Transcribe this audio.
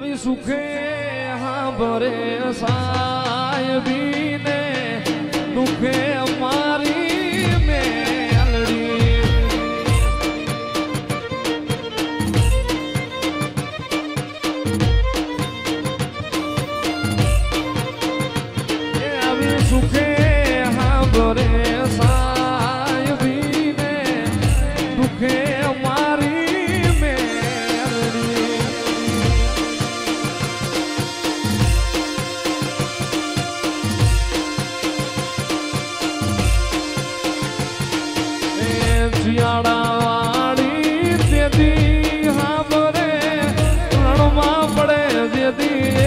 આવી સુખે હા ભરે સાહેબીને દુખે અમારી મેલડી આવી સુખે હા ભરે સાહેબીને દુખે અમારી શિયાળાવાળી તેથી હા ભરે રણમાં પડે જેથી